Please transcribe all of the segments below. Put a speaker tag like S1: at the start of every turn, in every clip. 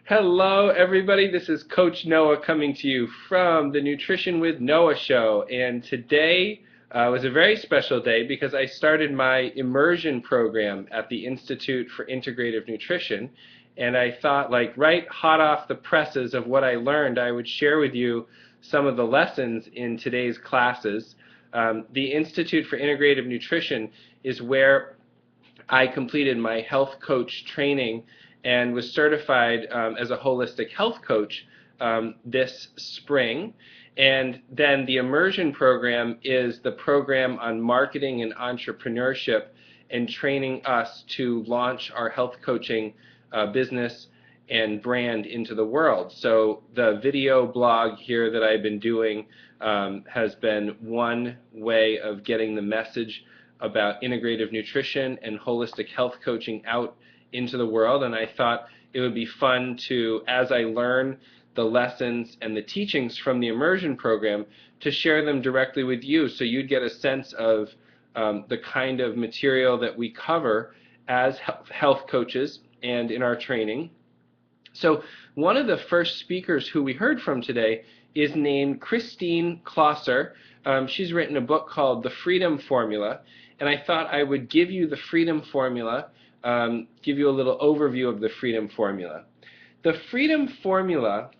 S1: Hello, everybody. This is Coach Noah coming to you from the Nutrition with Noah show. And today was a very special day because I started my immersion program at the Institute for Integrative Nutrition. And I thought, like, right hot off the presses of what I learned, I would share with you some of the lessons in today's classes. The Institute for Integrative Nutrition is where I completed my health coach training and was certified as a holistic health coach this spring. And then the immersion program is the program on marketing and entrepreneurship and training us to launch our health coaching business and brand into the world. So the video blog here that I've been doing has been one way of getting the message about integrative nutrition and holistic health coaching out into the world, and I thought it would be fun to, as I learn the lessons and the teachings from the immersion program, to share them directly with you so you'd get a sense of the kind of material that we cover as health coaches and in our training. So one of the first speakers who we heard from today is named Christine Kloser. She's written a book called The Freedom Formula, and I thought I would give you the Freedom Formula, give you a little overview of the Freedom Formula. The Freedom Formula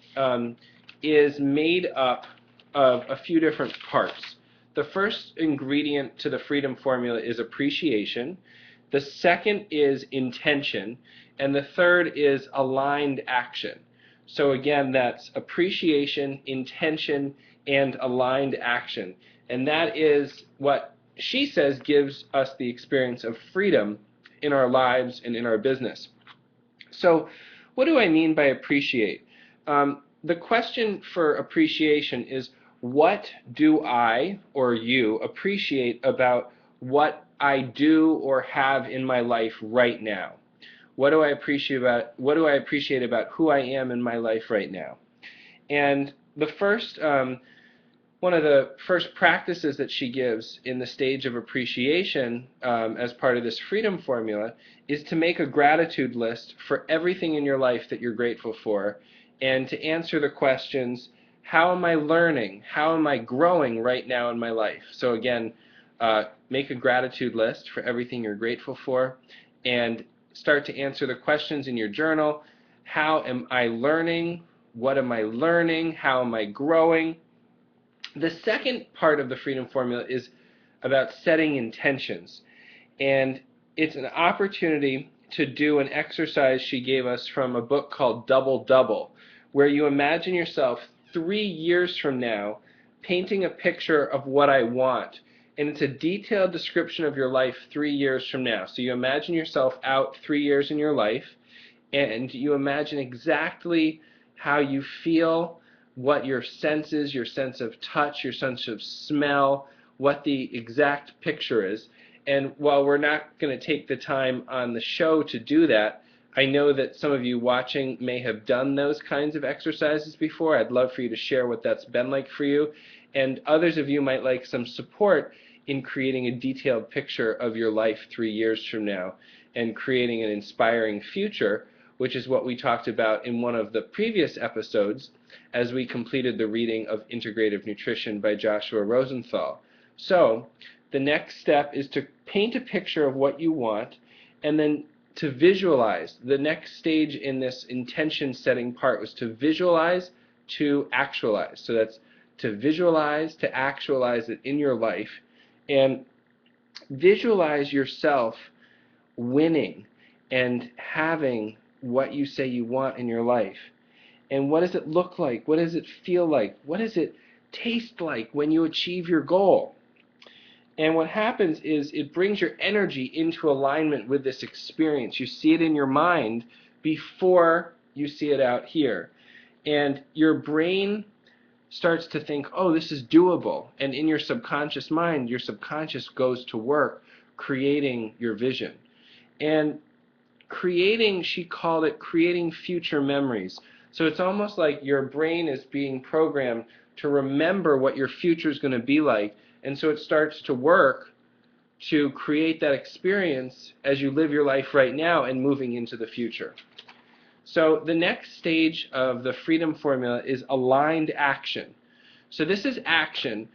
S1: is made up of a few different parts. The first ingredient to the Freedom Formula is appreciation. The second is intention. And the third is aligned action. So again, that's appreciation, intention, and aligned action. And that is what she says gives us the experience of freedom in our lives and in our business. So what do I mean by appreciate? The question for appreciation is, what do I or you appreciate about what I do or have in my life right now? What do I appreciate about who I am in my life right now? And the first one of the first practices that she gives in the stage of appreciation as part of this Freedom Formula is to make a gratitude list for everything in your life that you're grateful for, and to answer the questions, how am I learning? How am I growing right now in my life? So again, make a gratitude list for everything you're grateful for, and start to answer the questions in your journal. How am I learning? What am I learning? How am I growing? The second part of the Freedom Formula is about setting intentions. And it's an opportunity to do an exercise she gave us from a book called Double Double, where you imagine yourself 3 years from now painting a picture of what I want. And it's a detailed description of your life 3 years from now. So you imagine yourself out 3 years in your life, and you imagine exactly how you feel, what your senses, your sense of touch, your sense of smell, what the exact picture is. And while we're not going to take the time on the show to do that, I know that some of you watching may have done those kinds of exercises before. I'd love for you to share what that's been like for you. And others of you might like some support in creating a detailed picture of your life 3 years from now and creating an inspiring future, which is what we talked about in one of the previous episodes as we completed the reading of Integrative Nutrition by Joshua Rosenthal. So the next step is to paint a picture of what you want, and then to visualize. The next stage in this intention setting part was to visualize, to actualize. So that's to visualize, to actualize it in your life, and visualize yourself winning and having what you say you want in your life. And what does it look like? What does it feel like? What does it taste like when you achieve your goal? And what happens is it brings your energy into alignment with this experience. You see it in your mind before you see it out here. And your brain starts to think, oh, this is doable. And in your subconscious mind, your subconscious goes to work creating your vision. And creating, she called it creating future memories. So it's almost like your brain is being programmed to remember what your future is going to be like. And so it starts to work to create that experience as you live your life right now and moving into the future. So the next stage of the freedom formula is aligned action. So this is action.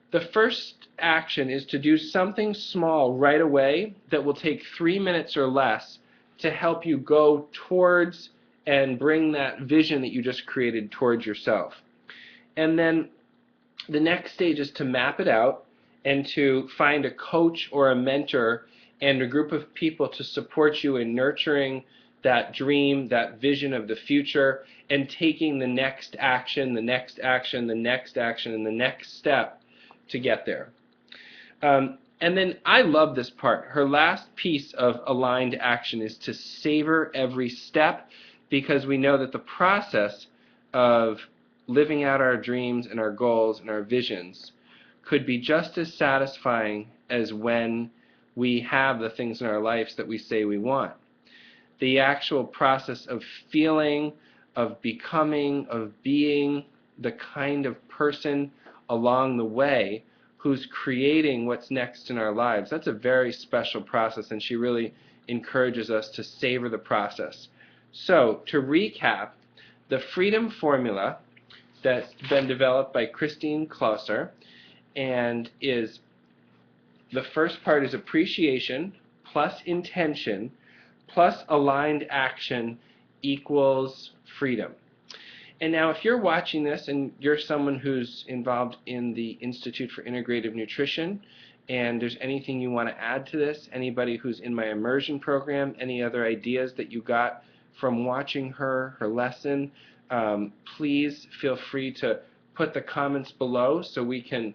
S1: The first action is to do something small right away that will take 3 minutes or less to help you go towards and bring that vision that you just created towards yourself. And then the next stage is to map it out and to find a coach or a mentor and a group of people to support you in nurturing that dream, that vision of the future, and taking the next action, the next action, the next action, and the next step to get there. And then I love this part. Her last piece of aligned action is to savor every step, because we know that the process of living out our dreams and our goals and our visions could be just as satisfying as when we have the things in our lives that we say we want. The actual process of feeling, of becoming, of being the kind of person along the way who's creating what's next in our lives, that's a very special process, and she really encourages us to savor the process. So, to recap, the freedom formula that's been developed by Kloser, and is the first part is appreciation plus intention plus aligned action equals freedom. And now if you're watching this and you're someone who's involved in the Institute for Integrative Nutrition, and there's anything you want to add to this, anybody who's in my immersion program, any other ideas that you got from watching her lesson, please feel free to put the comments below so we can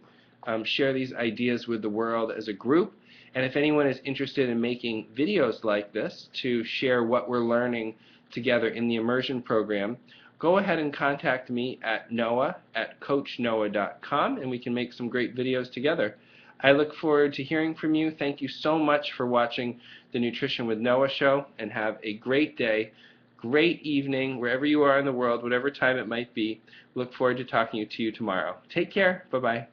S1: share these ideas with the world as a group. And if anyone is interested in making videos like this to share what we're learning together in the immersion program, go ahead and contact me at noah@coachnoah.com, and we can make some great videos together. I look forward to hearing from you. Thank you so much for watching the Nutrition with Noah show, and have a great day, great evening, wherever you are in the world, whatever time it might be. Look forward to talking to you tomorrow. Take care. Bye-bye.